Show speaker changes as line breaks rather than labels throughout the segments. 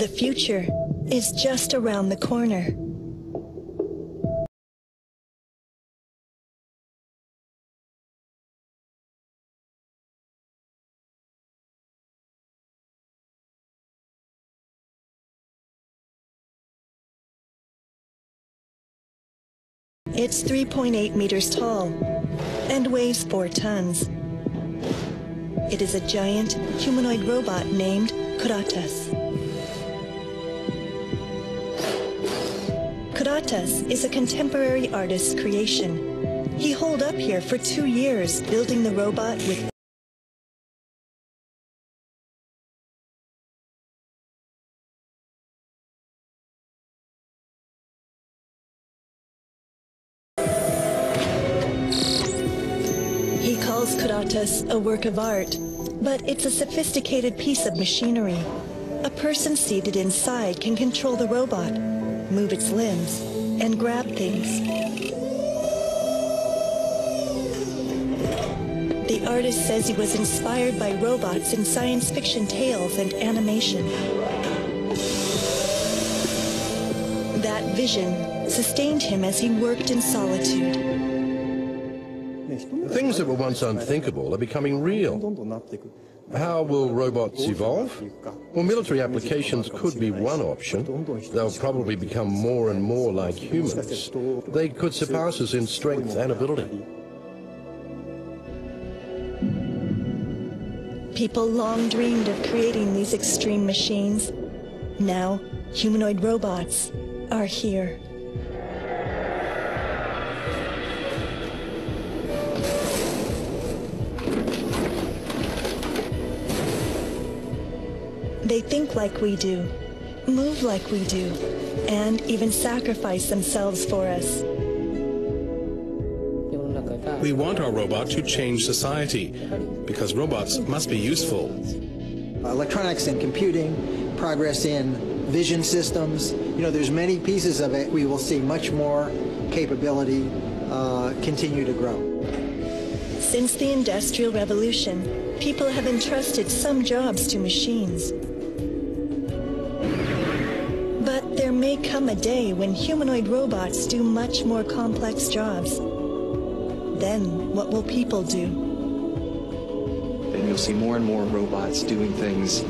The future is just around the corner. It's 3.8 meters tall and weighs 4 tons. It is a giant humanoid robot named Kuratas. Kuratas is a contemporary artist's creation. He holed up here for 2 years building the robot with Kuratas a work of art, but it's a sophisticated piece of machinery. A person seated inside can control the robot, move its limbs, and grab things. The artist says he was inspired by robots in science fiction tales and animation. That vision sustained him as he worked in solitude.
Things that were once unthinkable are becoming real. How will robots evolve? Well, military applications could be one option. They'll probably become more and more like humans. They could surpass us in strength and ability.
People long dreamed of creating these extreme machines. Now, humanoid robots are here. They think like we do, move like we do, and even sacrifice themselves for us.
We want our robot to change society, because robots must be useful.
Electronics and computing, progress in vision systems, there's many pieces of it. We will see much more capability continue to grow.
Since the Industrial Revolution, people have entrusted some jobs to machines. But there may come a day when humanoid robots do much more complex jobs. Then what will people do?
And you'll see more and more robots doing things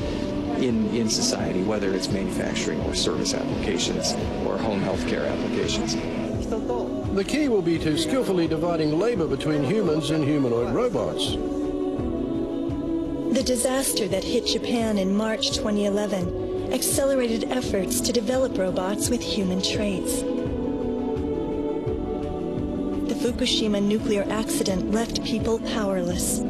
in society, whether it's manufacturing or service applications or home healthcare applications.
The key will be to skillfully dividing labor between humans and humanoid robots.
The disaster that hit Japan in March 2011 accelerated efforts to develop robots with human traits. The Fukushima nuclear accident left people powerless.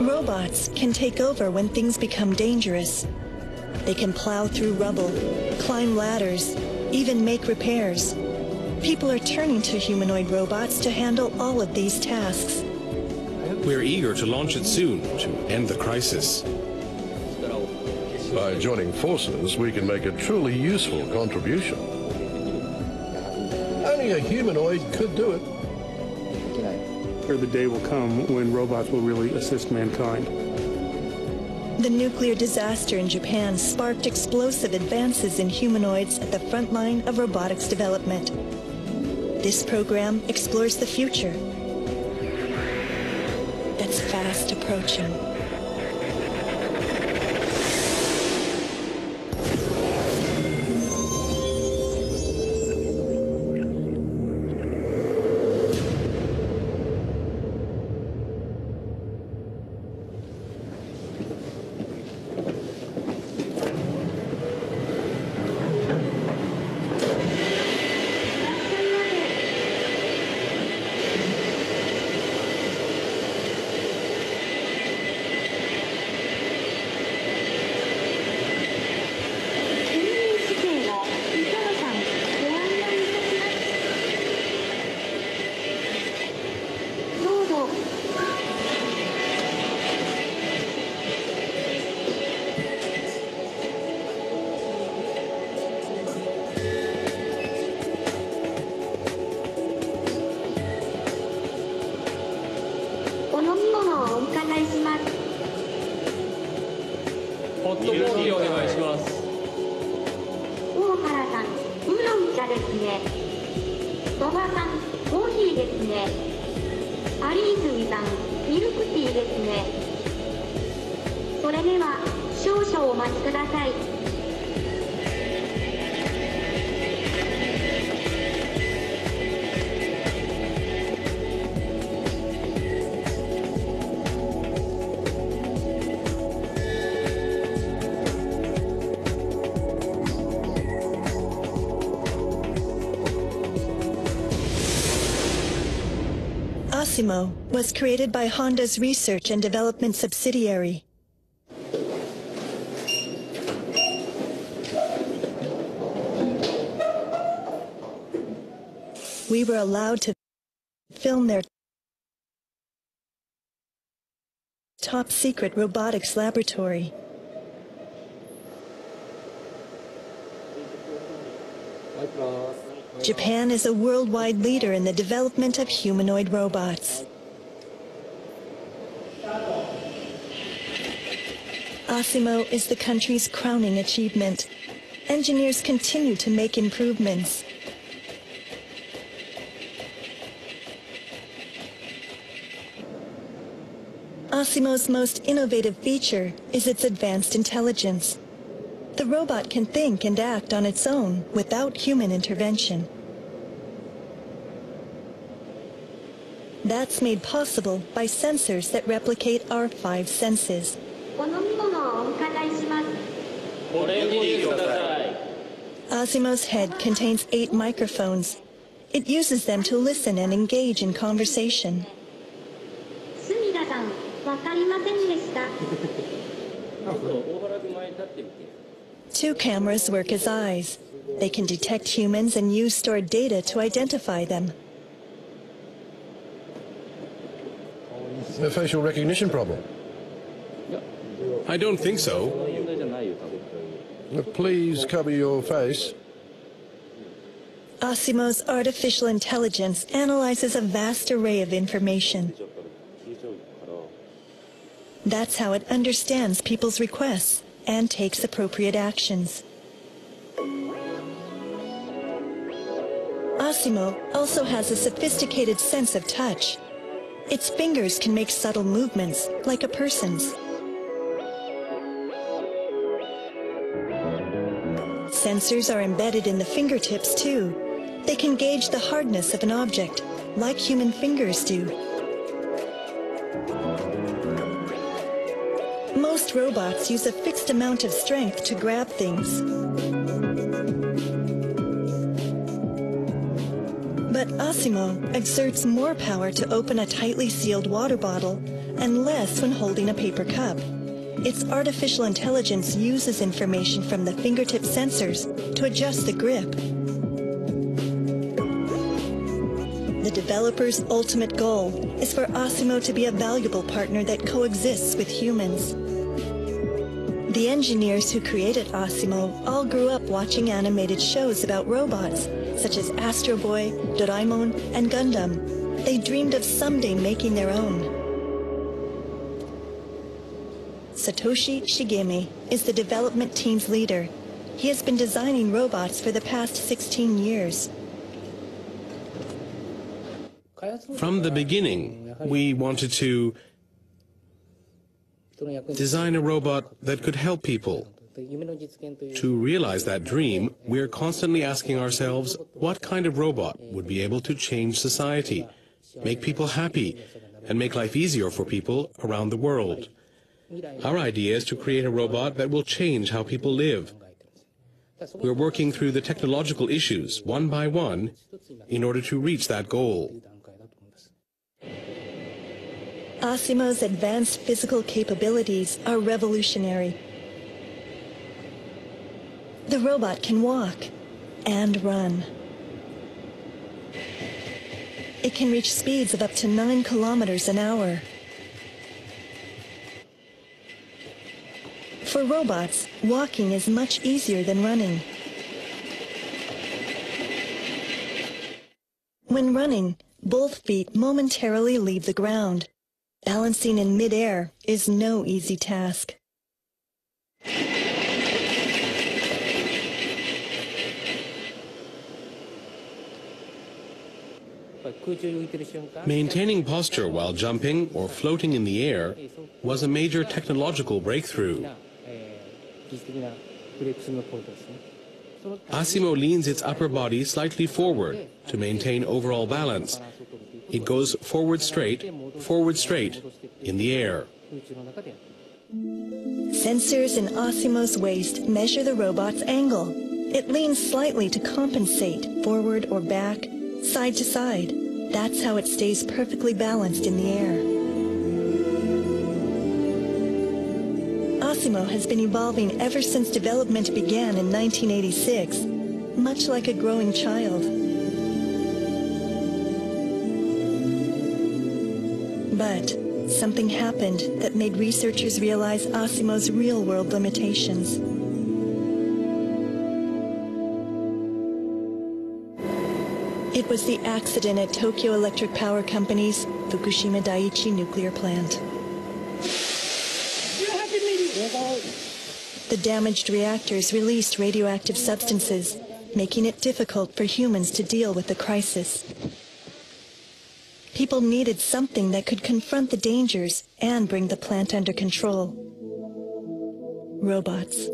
Robots can take over when things become dangerous. They can plow through rubble, climb ladders, even make repairs. People are turning to humanoid robots to handle all of these tasks.
We're eager to launch it soon to end the crisis.
By joining forces, we can make a truly useful contribution. Only a humanoid could do it.
Or the day will come when robots will really assist mankind.
The nuclear disaster in Japan sparked explosive advances in humanoids at the front line of robotics development. This program explores the future that's fast approaching. Asimo was created by Honda's research and development subsidiary. We were allowed to film their top-secret robotics laboratory. Japan is a worldwide leader in the development of humanoid robots. Asimo is the country's crowning achievement. Engineers continue to make improvements. Asimo's most innovative feature is its advanced intelligence. The robot can think and act on its own without human intervention. That's made possible by sensors that replicate our 5 senses. Asimo's head contains 8 microphones. It uses them to listen and engage in conversation. 2 cameras work as eyes. They can detect humans and use stored data to identify them.
A facial recognition problem?
I don't think so.
Please cover your face.
Asimo's artificial intelligence analyzes a vast array of information. That's how it understands people's requests and takes appropriate actions. Asimo also has a sophisticated sense of touch. Its fingers can make subtle movements, like a person's. Sensors are embedded in the fingertips, too. They can gauge the hardness of an object, like human fingers do. Most robots use a fixed amount of strength to grab things. But Asimo exerts more power to open a tightly sealed water bottle and less when holding a paper cup. Its artificial intelligence uses information from the fingertip sensors to adjust the grip. The developer's ultimate goal is for Asimo to be a valuable partner that coexists with humans. The engineers who created Asimo all grew up watching animated shows about robots, such as Astro Boy, Doraemon, and Gundam. They dreamed of someday making their own. Satoshi Shigemi is the development team's leader. He has been designing robots for the past 16 years.
From the beginning, we wanted to design a robot that could help people. To realize that dream, we're constantly asking ourselves, what kind of robot would be able to change society, make people happy, and make life easier for people around the world? Our idea is to create a robot that will change how people live. We're working through the technological issues, one by one, in order to reach that goal.
Asimo's advanced physical capabilities are revolutionary. The robot can walk and run. It can reach speeds of up to 9 kilometers an hour. For robots, walking is much easier than running. When running, both feet momentarily leave the ground. Balancing in midair is no easy task.
Maintaining posture while jumping or floating in the air was a major technological breakthrough. Asimo leans its upper body slightly forward to maintain overall balance. It goes forward straight in the air.
Sensors in Asimo's waist measure the robot's angle. It leans slightly to compensate, forward or back, side to side. That's how it stays perfectly balanced in the air. Asimo has been evolving ever since development began in 1986, much like a growing child. But something happened that made researchers realize Asimo's real-world limitations. It was the accident at Tokyo Electric Power Company's Fukushima Daiichi nuclear plant. The damaged reactors released radioactive substances, making it difficult for humans to deal with the crisis. People needed something that could confront the dangers and bring the plant under control. Robots.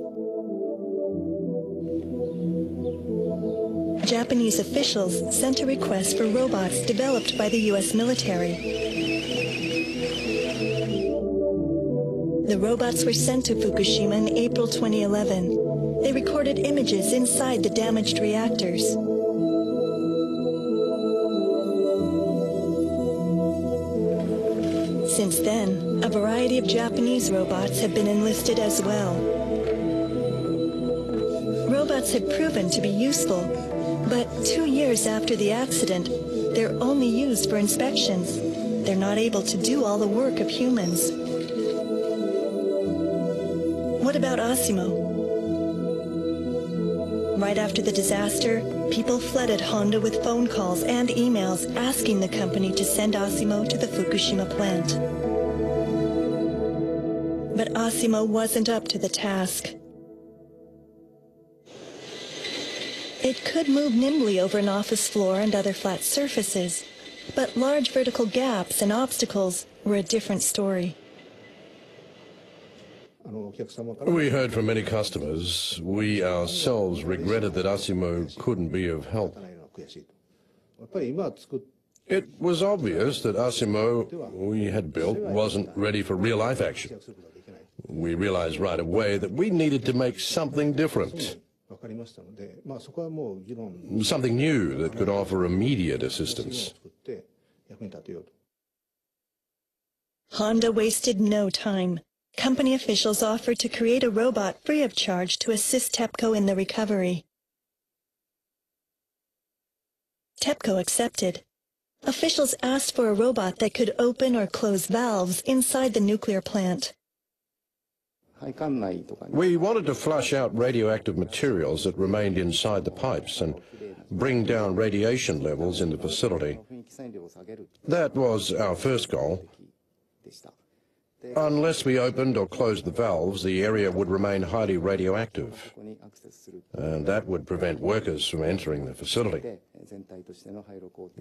Japanese officials sent a request for robots developed by the U.S. military. The robots were sent to Fukushima in April 2011. They recorded images inside the damaged reactors. Since then, a variety of Japanese robots have been enlisted as well. Robots have proven to be useful, but 2 years after the accident, they're only used for inspections. They're not able to do all the work of humans. What about Asimo? Right after the disaster, people flooded Honda with phone calls and emails asking the company to send Asimo to the Fukushima plant. But Asimo wasn't up to the task. It could move nimbly over an office floor and other flat surfaces, but large vertical gaps and obstacles were a different story.
We heard from many customers. We ourselves regretted that Asimo couldn't be of help. It was obvious that Asimo we had built wasn't ready for real-life action. We realized right away that we needed to make something different. Something new that could offer immediate assistance.
Honda wasted no time. Company officials offered to create a robot free of charge to assist TEPCO in the recovery. TEPCO accepted. Officials asked for a robot that could open or close valves inside the nuclear plant.
We wanted to flush out radioactive materials that remained inside the pipes and bring down radiation levels in the facility. That was our first goal. Unless we opened or closed the valves, the area would remain highly radioactive, and that would prevent workers from entering the facility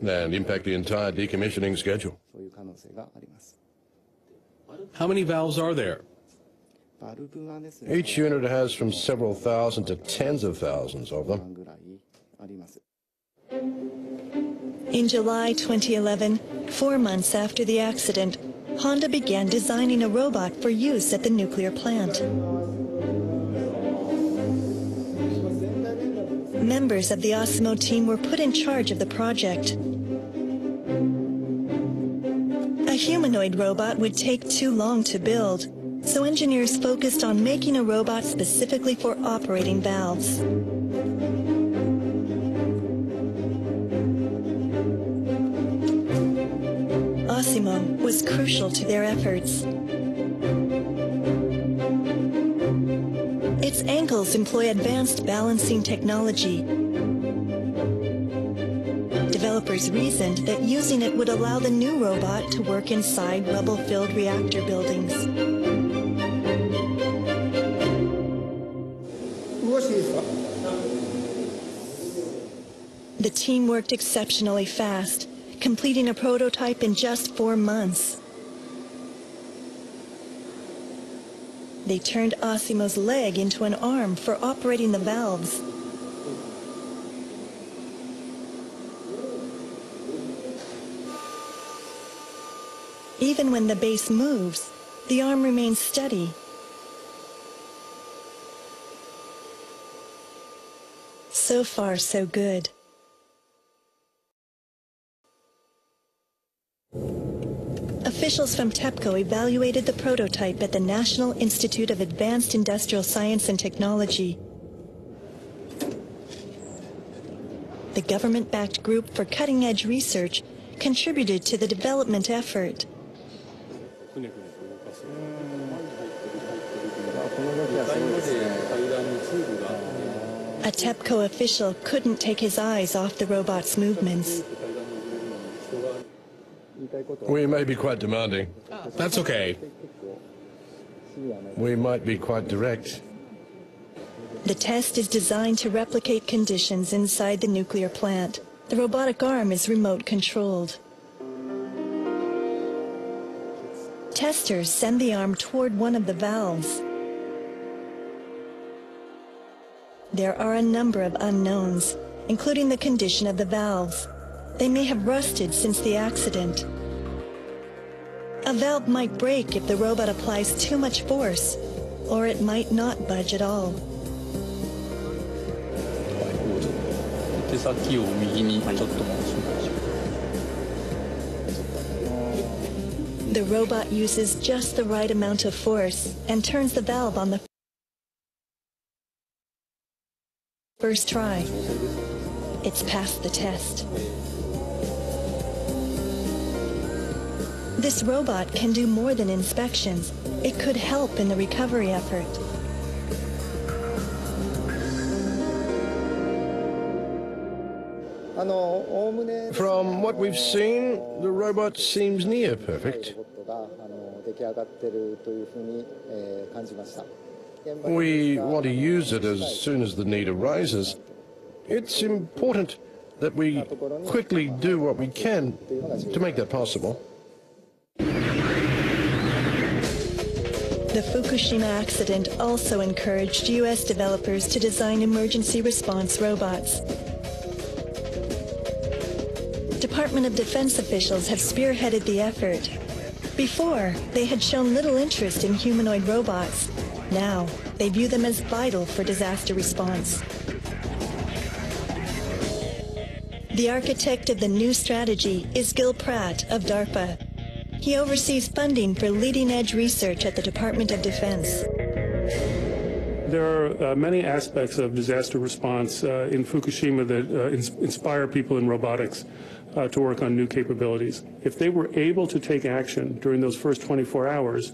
and impact the entire decommissioning schedule.
How many valves are there?
Each unit has from several thousand to tens of thousands of them.
In July 2011, 4 months after the accident, Honda began designing a robot for use at the nuclear plant. Members of the Asimo team were put in charge of the project. A humanoid robot would take too long to build, so engineers focused on making a robot specifically for operating valves. Asimo was crucial to their efforts. Its ankles employ advanced balancing technology. Developers reasoned that using it would allow the new robot to work inside rubble-filled reactor buildings. The team worked exceptionally fast, completing a prototype in just 4 months. They turned Asimo's leg into an arm for operating the valves. Even when the base moves, the arm remains steady. So far, so good. Officials from TEPCO evaluated the prototype at the National Institute of Advanced Industrial Science and Technology. The government-backed group for cutting-edge research contributed to the development effort. A TEPCO official couldn't take his eyes off the robot's movements.
We may be quite demanding.
That's okay.
We might be quite direct.
The test is designed to replicate conditions inside the nuclear plant. The robotic arm is remote controlled. Testers send the arm toward one of the valves. There are a number of unknowns, including the condition of the valves. They may have rusted since the accident. A valve might break if the robot applies too much force, or it might not budge at all. The robot uses just the right amount of force and turns the valve on the first try. It's passed the test. This robot can do more than inspections. It could help in the recovery effort.
From what we've seen, the robot seems near perfect. We want to use it as soon as the need arises. It's important that we quickly do what we can to make that possible.
The Fukushima accident also encouraged U.S. developers to design emergency response robots. Department of Defense officials have spearheaded the effort. Before, they had shown little interest in humanoid robots. Now, they view them as vital for disaster response. The architect of the new strategy is Gil Pratt of DARPA. He oversees funding for leading-edge research at the Department of Defense.
There are many aspects of disaster response in Fukushima that inspire people in robotics to work on new capabilities. If they were able to take action during those first 24 hours,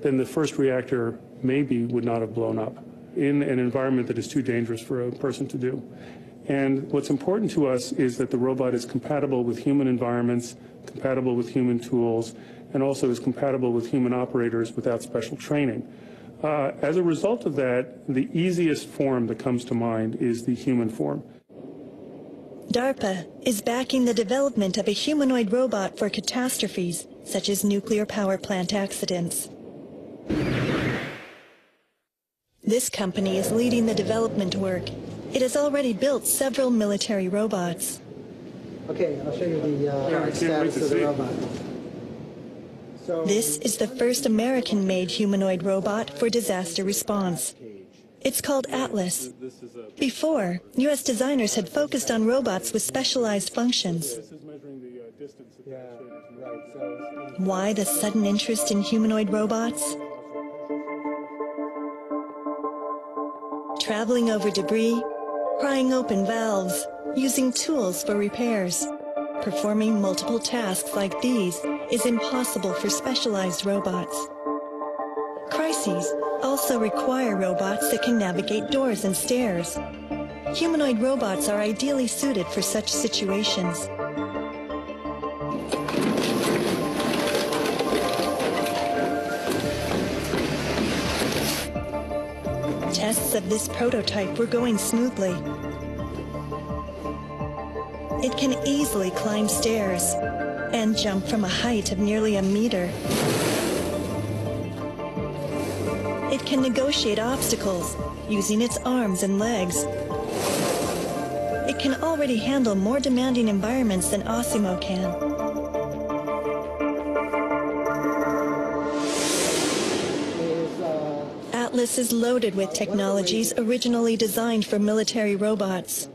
then the first reactor maybe would not have blown up in an environment that is too dangerous for a person to do. And what's important to us is that the robot is compatible with human environments, compatible with human tools, and also is compatible with human operators without special training. As a result of that, the easiest form that comes to mind is the human form.
DARPA is backing the development of a humanoid robot for catastrophes, such as nuclear power plant accidents. This company is leading the development work. It has already built several military robots.
Okay, I'll show you the status of the robot.
This is the first American-made humanoid robot for disaster response. It's called Atlas. Before, U.S. designers had focused on robots with specialized functions. Why the sudden interest in humanoid robots? Traveling over debris, prying open valves, using tools for repairs. Performing multiple tasks like these is impossible for specialized robots. Crises also require robots that can navigate doors and stairs. Humanoid robots are ideally suited for such situations. Tests of this prototype were going smoothly. It can easily climb stairs, and jump from a height of nearly 1 meter. It can negotiate obstacles using its arms and legs. It can already handle more demanding environments than Osimo can. Atlas is loaded with technologies originally designed for military robots.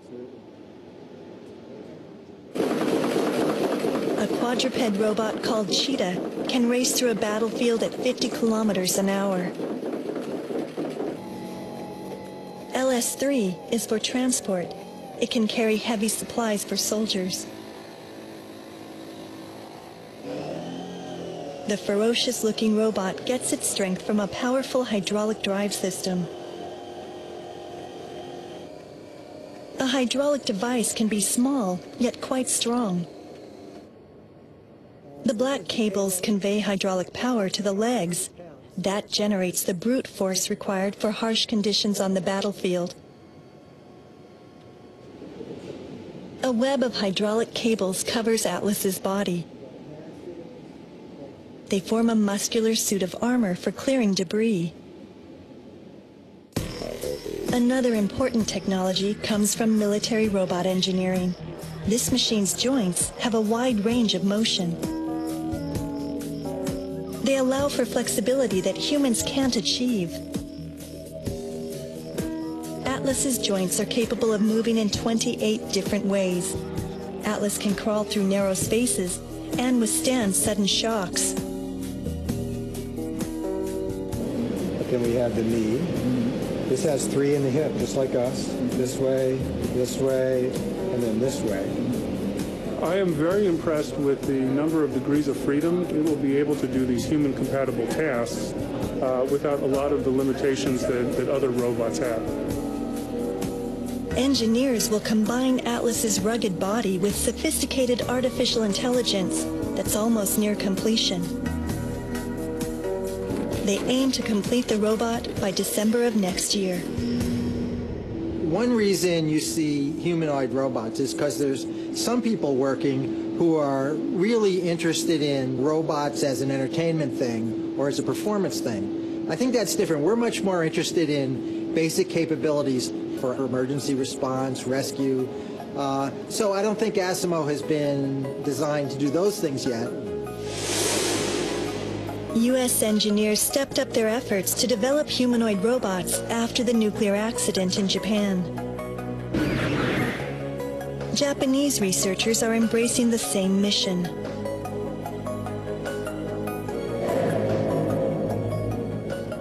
A quadruped robot called Cheetah can race through a battlefield at 50 kilometers an hour. LS-3 is for transport. It can carry heavy supplies for soldiers. The ferocious-looking robot gets its strength from a powerful hydraulic drive system. A hydraulic device can be small, yet quite strong. The black cables convey hydraulic power to the legs. That generates the brute force required for harsh conditions on the battlefield. A web of hydraulic cables covers Atlas's body. They form a muscular suit of armor for clearing debris. Another important technology comes from military robot engineering. This machine's joints have a wide range of motion. They allow for flexibility that humans can't achieve. Atlas's joints are capable of moving in 28 different ways. Atlas can crawl through narrow spaces and withstand sudden shocks.
Then we have the knee. This has 3 in the hip, just like us. This way, and then this way.
I am very impressed with the number of degrees of freedom. It will be able to do these human-compatible tasks without a lot of the limitations that other robots have.
Engineers will combine Atlas's rugged body with sophisticated artificial intelligence that's almost near completion. They aim to complete the robot by December of next year.
One reason you see humanoid robots is because there's some people working who are really interested in robots as an entertainment thing or as a performance thing. I think that's different. We're much more interested in basic capabilities for emergency response, rescue. So I don't think Osimo has been designed to do those things yet.
U.S. engineers stepped up their efforts to develop humanoid robots after the nuclear accident in Japan. Japanese researchers are embracing the same mission.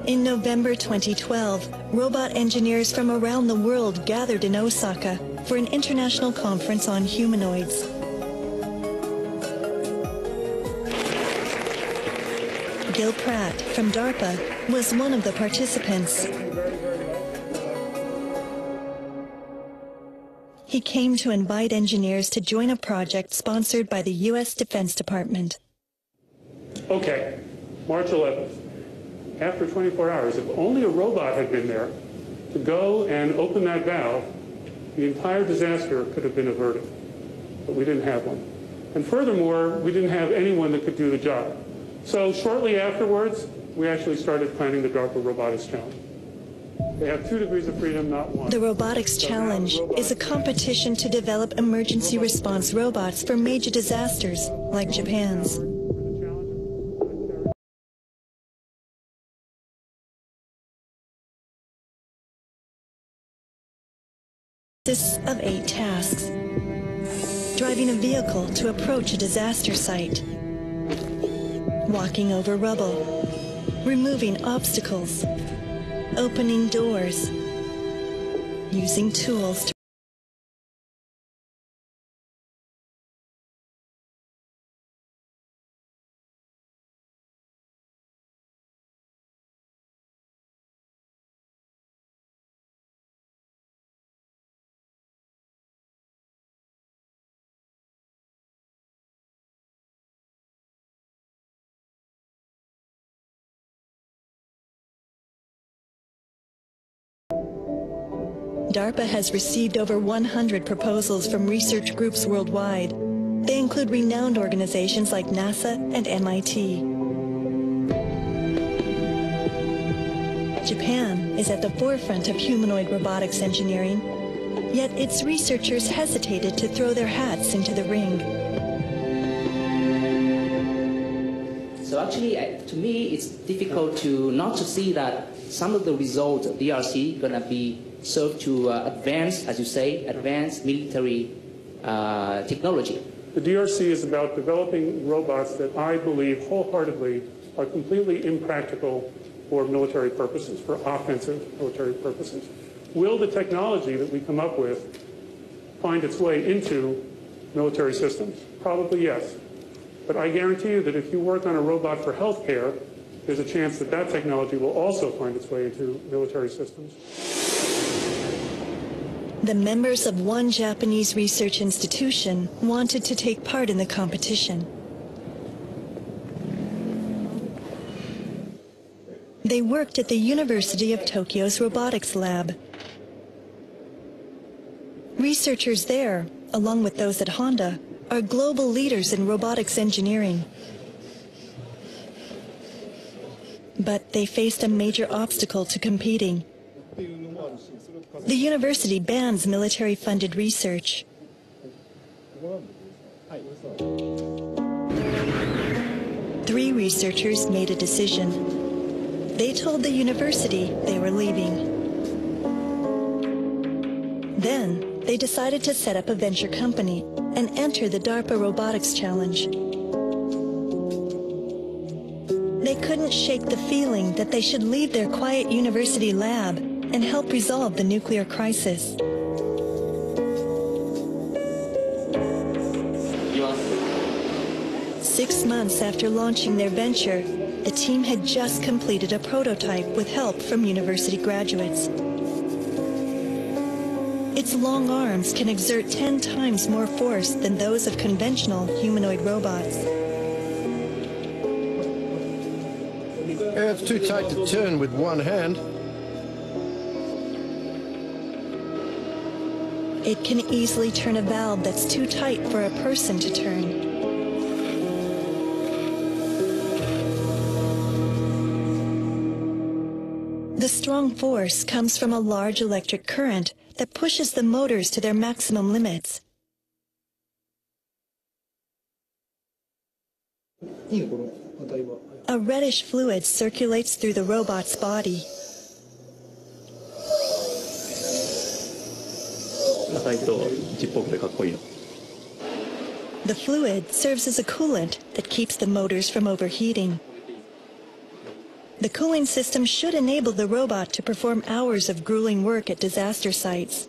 In November 2012, robot engineers from around the world gathered in Osaka for an international conference on humanoids. Gil Pratt from DARPA was one of the participants. He came to invite engineers to join a project sponsored by the U.S. Defense Department.
Okay, March 11th. After 24 hours, if only a robot had been there to go and open that valve, the entire disaster could have been averted. But we didn't have one. And furthermore, we didn't have anyone that could do the job. So shortly afterwards, we actually started planning the DARPA Robotics Challenge. They have 2 degrees of freedom, not 1.
The Robotics Challenge is a competition to develop emergency response robots for major disasters like Japan's. Consists of 8 tasks. Driving a vehicle to approach a disaster site. Walking over rubble. Removing obstacles. Opening doors. Using tools to DARPA has received over 100 proposals from research groups worldwide. They include renowned organizations like NASA and MIT. Japan is at the forefront of humanoid robotics engineering, yet its researchers hesitated to throw their hats into the ring.
So actually, to me, it's difficult not to see that some of the results of DRC going to be served to advance, as you say, advanced military technology.
The DRC is about developing robots that I believe wholeheartedly are completely impractical for military purposes, for offensive military purposes. Will the technology that we come up with find its way into military systems? Probably yes. But I guarantee you that if you work on a robot for healthcare, there's a chance that that technology will also find its way into military systems.
The members of one Japanese research institution wanted to take part in the competition. They worked at the University of Tokyo's Robotics Lab. Researchers there, along with those at Honda, are global leaders in robotics engineering. But they faced a major obstacle to competing. The university bans military-funded research. 3 researchers made a decision. They told the university they were leaving. Then, they decided to set up a venture company and enter the DARPA Robotics Challenge. They couldn't shake the feeling that they should leave their quiet university lab and help resolve the nuclear crisis. Six months after launching their venture, the team had just completed a prototype with help from university graduates. Its long arms can exert 10 times more force than those of conventional humanoid robots.
It's too tight to turn with one hand.
It can easily turn a valve that's too tight for a person to turn. The strong force comes from a large electric current that pushes the motors to their maximum limits. A reddish fluid circulates through the robot's body. The fluid serves as a coolant that keeps the motors from overheating. The cooling system should enable the robot to perform hours of grueling work at disaster sites.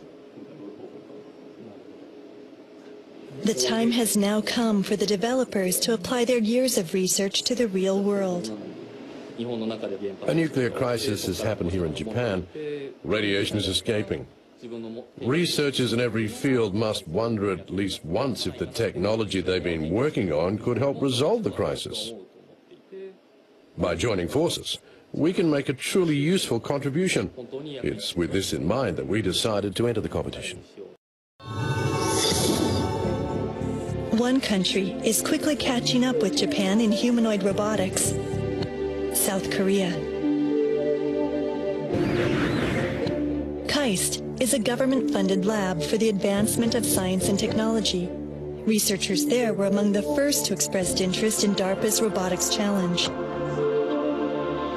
The time has now come for the developers to apply their years of research to the real world.
A nuclear crisis has happened here in Japan. Radiation is escaping. Researchers in every field must wonder at least once if the technology they've been working on could help resolve the crisis. By joining forces, we can make a truly useful contribution. It's with this in mind that we decided to enter the competition.
One country is quickly catching up with Japan in humanoid robotics: South Korea. KAIST is a government-funded lab for the advancement of science and technology. Researchers there were among the first to express interest in DARPA's Robotics Challenge.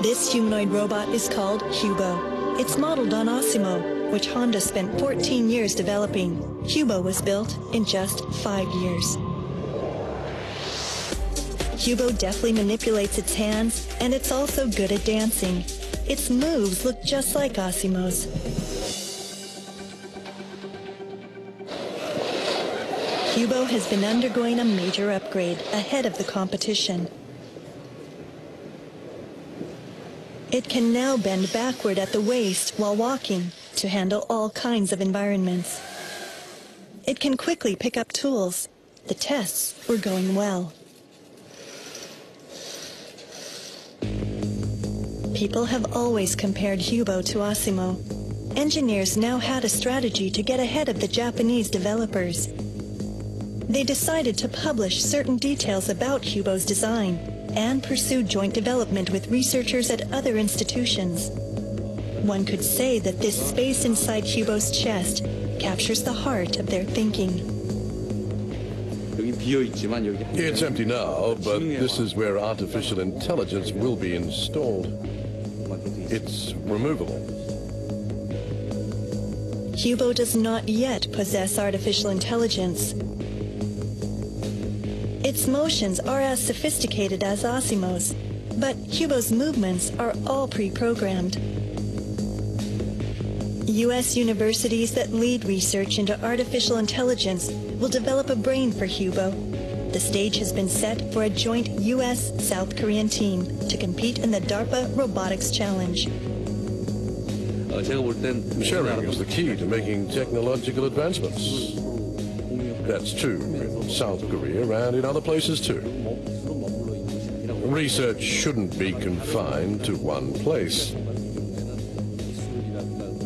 This humanoid robot is called Hubo. It's modeled on Osimo, which Honda spent 14 years developing. Hubo was built in just 5 years. Hubo deftly manipulates its hands, and it's also good at dancing. Its moves look just like Osimo's. Hubo has been undergoing a major upgrade ahead of the competition. It can now bend backward at the waist while walking to handle all kinds of environments. It can quickly pick up tools. The tests were going well. People have always compared Hubo to Osimo. Engineers now had a strategy to get ahead of the Japanese developers. they decided to publish certain details about Hubo's design and pursue joint development with researchers at other institutions. One could say that this space inside Hubo's chest captures the heart of their thinking.
It's empty now, but this is where artificial intelligence will be installed. It's removable.
Hubo does not yet possess artificial intelligence. Its motions are as sophisticated as Asimo's, but Hubo's movements are all pre-programmed. U.S. universities that lead research into artificial intelligence will develop a brain for Hubo. The stage has been set for a joint U.S.-South Korean team to compete in the DARPA Robotics Challenge.
Sharing is the key to making technological advancements. That's true in South Korea and in other places too. Research shouldn't be confined to one place.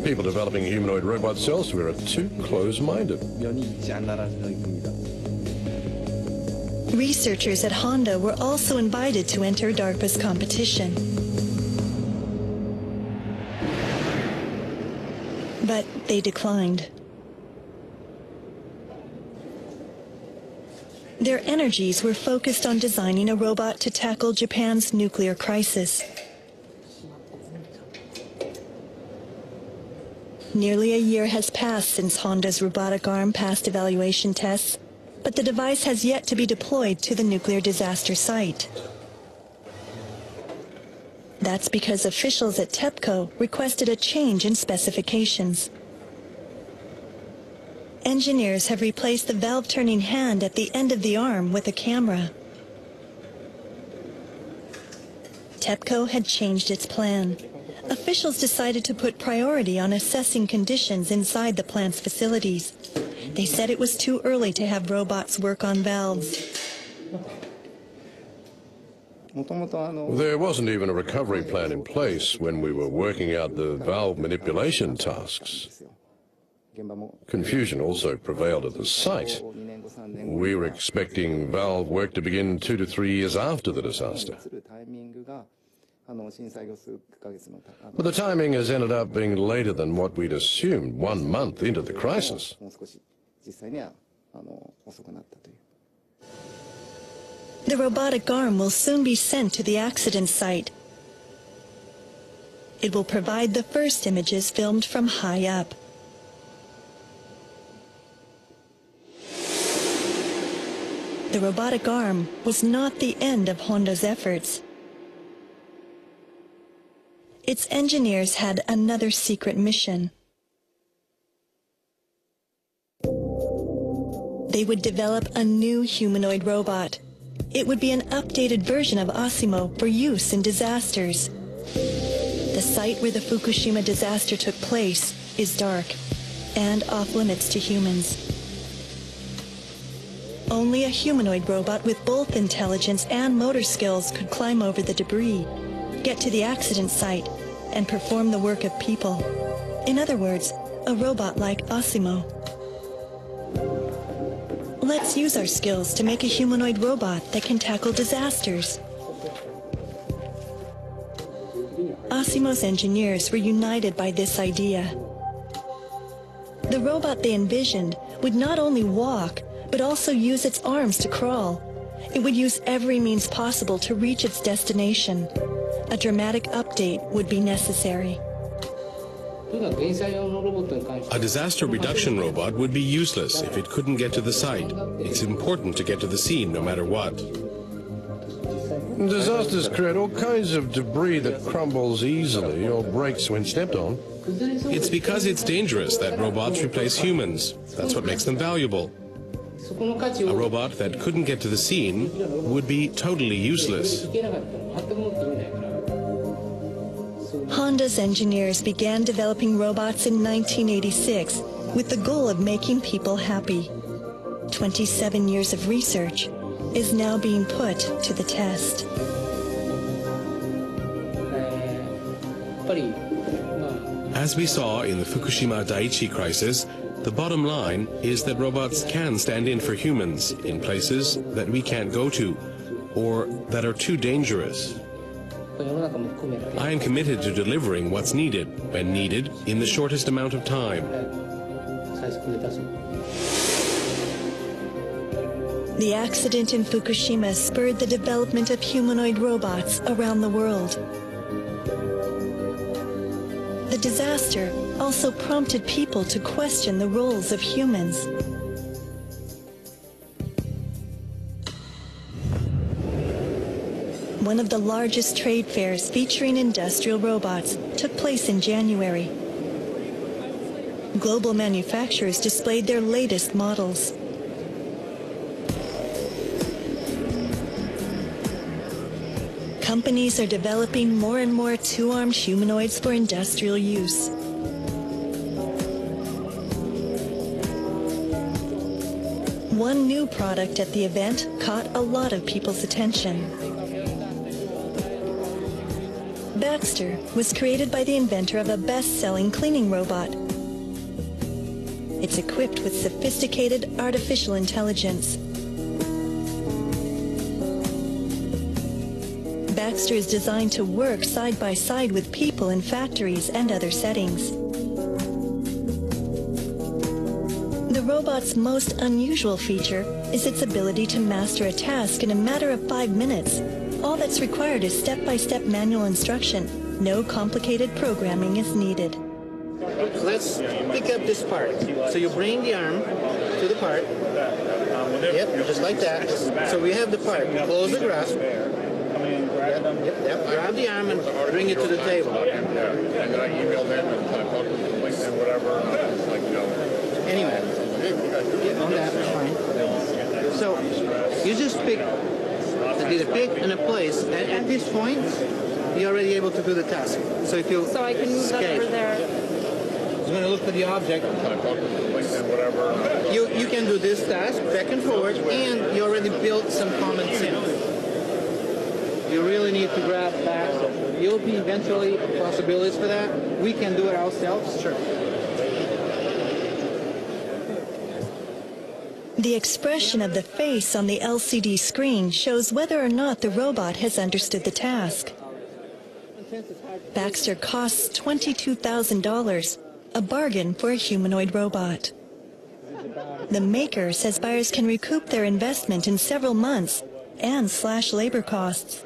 People developing humanoid robots elsewhere are too close-minded.
Researchers at Honda were also invited to enter DARPA's competition. But they declined. Their energies were focused on designing a robot to tackle Japan's nuclear crisis. Nearly a year has passed since Honda's robotic arm passed evaluation tests, but the device has yet to be deployed to the nuclear disaster site. That's because officials at TEPCO requested a change in specifications. Engineers have replaced the valve-turning hand at the end of the arm with a camera. TEPCO had changed its plan. Officials decided to put priority on assessing conditions inside the plant's facilities. They said it was too early to have robots work on valves.
There wasn't even a recovery plan in place when we were working out the valve manipulation tasks. Confusion also prevailed at the site. We were expecting valve work to begin 2 to 3 years after the disaster. But the timing has ended up being later than what we'd assumed, 1 month into the crisis.
The robotic arm will soon be sent to the accident site. It will provide the first images filmed from high up. The robotic arm was not the end of Honda's efforts. Its engineers had another secret mission. They would develop a new humanoid robot. It would be an updated version of Asimo for use in disasters. The site where the Fukushima disaster took place is dark and off-limits to humans. Only a humanoid robot with both intelligence and motor skills could climb over the debris, get to the accident site, and perform the work of people. In other words, a robot like Asimo. Let's use our skills to make a humanoid robot that can tackle disasters. Asimo's engineers were united by this idea. The robot they envisioned would not only walk, but also use its arms to crawl. It would use every means possible to reach its destination. A dramatic update would be necessary.
A disaster reduction robot would be useless if it couldn't get to the site. It's important to get to the scene no matter what.
Disasters create all kinds of debris that crumbles easily or breaks when stepped on.
It's because it's dangerous that robots replace humans. That's what makes them valuable. A robot that couldn't get to the scene would be totally useless.
Honda's engineers began developing robots in 1986 with the goal of making people happy. 27 years of research is now being put to the test.
As we saw in the Fukushima Daiichi crisis, The bottom line is that robots can stand in for humans in places that we can't go to or that are too dangerous. I am committed to delivering what's needed, when needed, in the shortest amount of time.
The accident in Fukushima spurred the development of humanoid robots around the world. The disaster also prompted people to question the roles of humans. One of the largest trade fairs featuring industrial robots took place in January. Global manufacturers displayed their latest models. Companies are developing more and more two-armed humanoids for industrial use. One new product at the event caught a lot of people's attention. Baxter was created by the inventor of a best-selling cleaning robot. It's equipped with sophisticated artificial intelligence. Baxter is designed to work side by side with people in factories and other settings. The robot's most unusual feature is its ability to master a task in a matter of 5 minutes. All that's required is step-by-step manual instruction. No complicated programming is needed.
Let's pick up this part. So you bring the arm to the part. Yep, just like that. So we have the part. Close the grasp. Yep. Grab the arm and bring it to the table.
And then I emailed them and talked to the police and whatever.
Anyway, on that, fine. So you just pick. Did a pick and a place. At this point, you're already able to do the task. So if you
I can move that over there.
It's going to look for the object. You can do this task back and forward, and you already built some common sense. You really need to grab back. You'll be eventually possibilities for that. We can do it ourselves. Sure.
The expression of the face on the LCD screen shows whether or not the robot has understood the task. Baxter costs $22,000, a bargain for a humanoid robot. The maker says buyers can recoup their investment in several months and slash labor costs.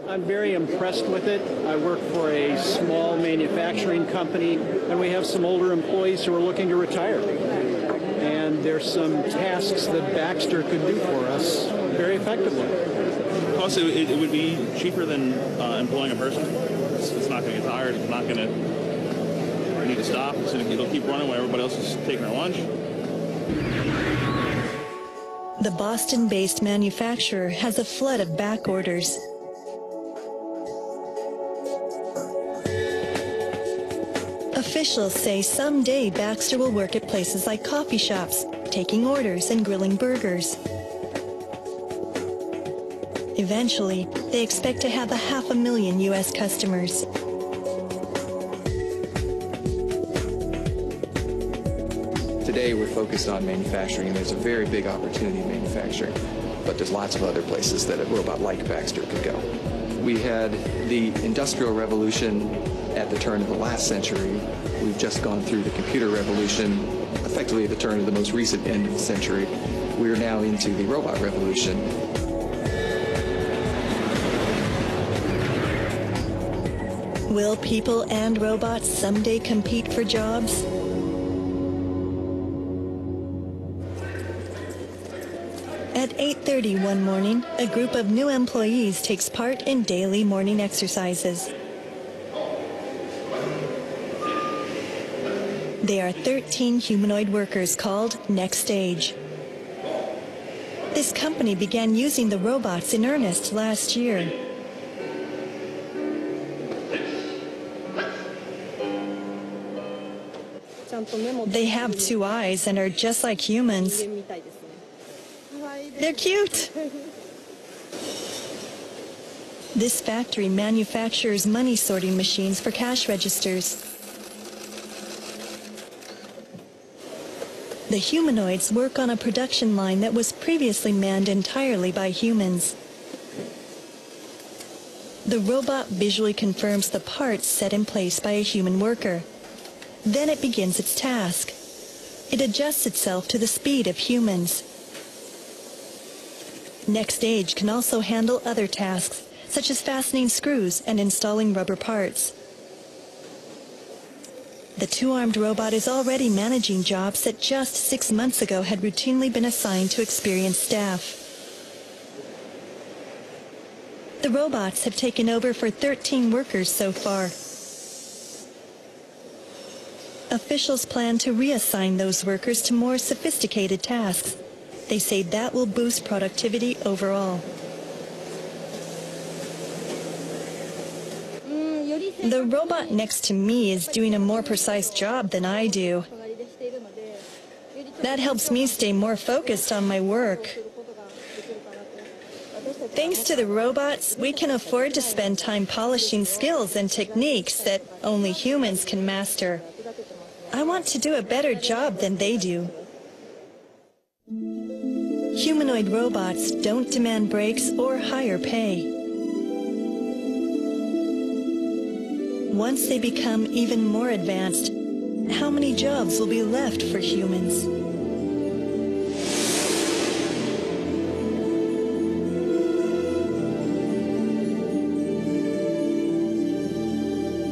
I'm very impressed with it. I work for a small manufacturing company, and we have some older employees who are looking to retire. And there's some tasks that Baxter could do for us very effectively.
Also, it would be cheaper than employing a person. It's not going to get tired. It's not going to need to stop. It'll keep running while everybody else is taking their lunch.
The Boston-based manufacturer has a flood of back orders. Officials say someday Baxter will work at places like coffee shops, taking orders and grilling burgers. Eventually, they expect to have 500,000 U.S. customers.
Today we're focused on manufacturing, and there's a very big opportunity in manufacturing, but there's lots of other places that a robot like Baxter could go. We had the Industrial Revolution at the turn of the last century. We've just gone through the computer revolution, effectively at the turn of the most recent end of the century. We're now into the robot revolution.
Will people and robots someday compete for jobs? At 8:30 one morning, a group of new employees takes part in daily morning exercises. They are 13 humanoid workers called Next Stage. This company began using the robots in earnest last year. They have 2 eyes and are just like humans. They're cute! This factory manufactures money sorting machines for cash registers. The humanoids work on a production line that was previously manned entirely by humans. The robot visually confirms the parts set in place by a human worker. Then it begins its task. It adjusts itself to the speed of humans. Next stage can also handle other tasks, such as fastening screws and installing rubber parts. The two-armed robot is already managing jobs that just 6 months ago had routinely been assigned to experienced staff. The robots have taken over for 13 workers so far. Officials plan to reassign those workers to more sophisticated tasks. They say that will boost productivity overall. The robot next to me is doing a more precise job than I do. That helps me stay more focused on my work. Thanks to the robots, we can afford to spend time polishing skills and techniques that only humans can master. I want to do a better job than they do. Humanoid robots don't demand breaks or higher pay. Once they become even more advanced, how many jobs will be left for humans?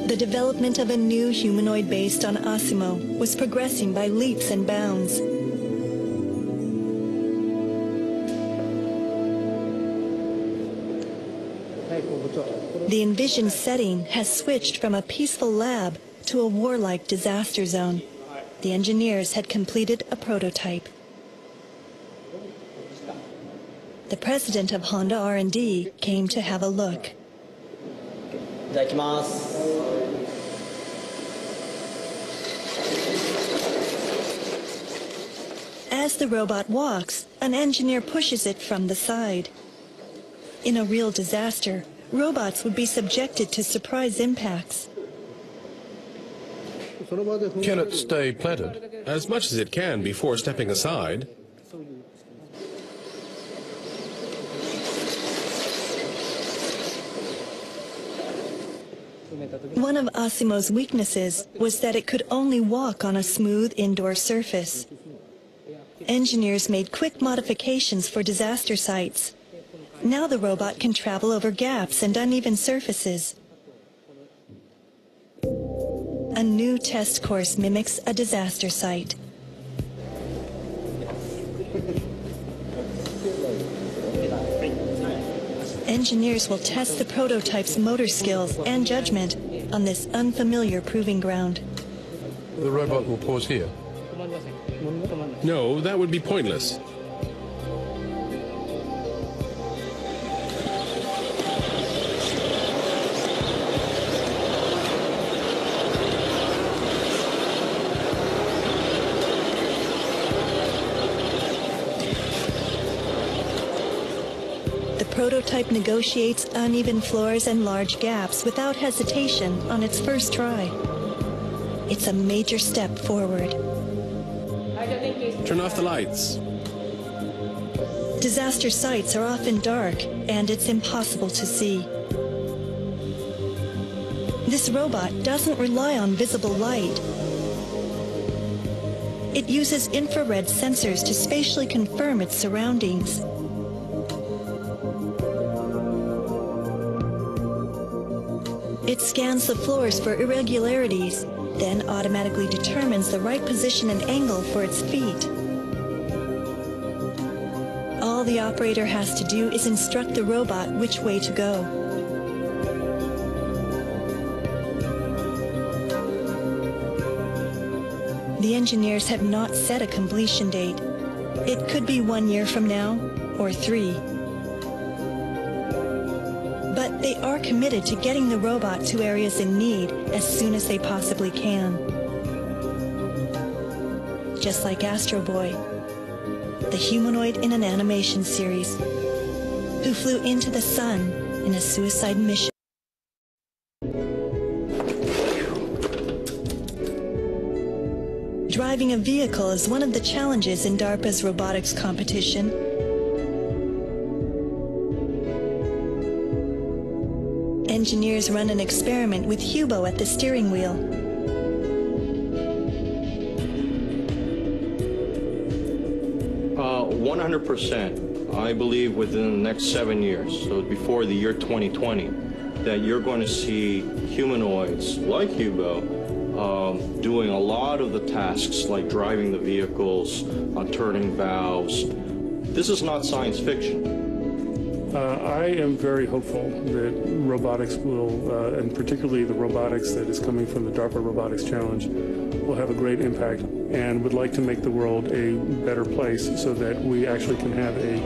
The development of a new humanoid based on Asimo was progressing by leaps and bounds. The envision setting has switched from a peaceful lab to a warlike disaster zone. The engineers had completed a prototype. The president of Honda R&D came to have a look. As the robot walks, an engineer pushes it from the side. In a real disaster, robots would be subjected to surprise impacts.
Can it stay planted?
As much as it can before stepping aside.
One of Asimo's weaknesses was that it could only walk on a smooth indoor surface. Engineers made quick modifications for disaster sites. Now the robot can travel over gaps and uneven surfaces. A new test course mimics a disaster site. Engineers will test the prototype's motor skills and judgment on this unfamiliar proving ground.
The robot will pause here.
No, that would be pointless.
The prototype negotiates uneven floors and large gaps without hesitation on its first try. It's a major step forward.
Turn off the lights.
Disaster sites are often dark, and it's impossible to see. This robot doesn't rely on visible light. It uses infrared sensors to spatially confirm its surroundings. It scans the floors for irregularities, then automatically determines the right position and angle for its feet. All the operator has to do is instruct the robot which way to go. The engineers have not set a completion date. It could be 1 year from now, or 3. But they are committed to getting the robot to areas in need as soon as they possibly can. Just like Astro Boy, the humanoid in an animation series, who flew into the sun in a suicide mission. Driving a vehicle is one of the challenges in DARPA's robotics competition. Engineers run an experiment with Hubo at the steering wheel.
100%, I believe within the next 7 years, so before the year 2020, that you're going to see humanoids like Hubo doing a lot of the tasks like driving the vehicles, turning valves. This is not science fiction.
I am very hopeful that robotics will, and particularly the robotics that is coming from the DARPA Robotics Challenge, will have a great impact, and would like to make the world a better place so that we actually can have a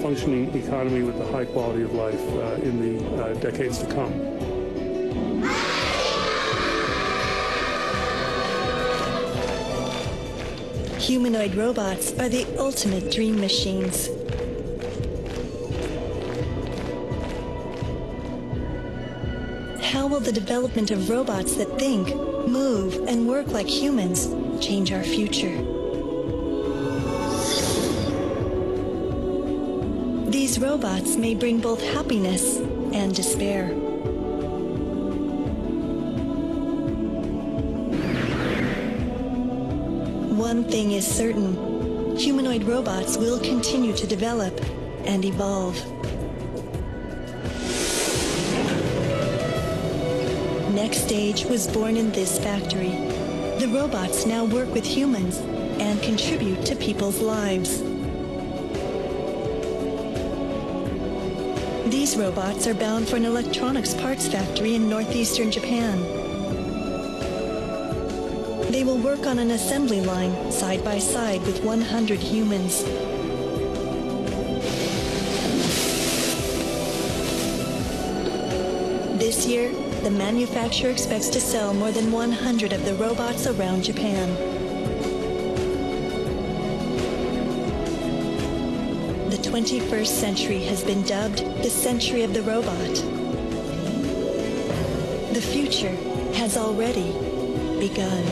functioning economy with a high quality of life in the decades to come.
Humanoid robots are the ultimate dream machines. How will the development of robots that think, move, and work like humans change our future? These robots may bring both happiness and despair. One thing is certain: humanoid robots will continue to develop and evolve. Next Stage was born in this factory. The robots now work with humans and contribute to people's lives. These robots are bound for an electronics parts factory in northeastern Japan. They will work on an assembly line side by side with 100 humans. This year, the manufacturer expects to sell more than 100 of the robots around Japan. The 21st century has been dubbed the century of the robot. The future has already begun.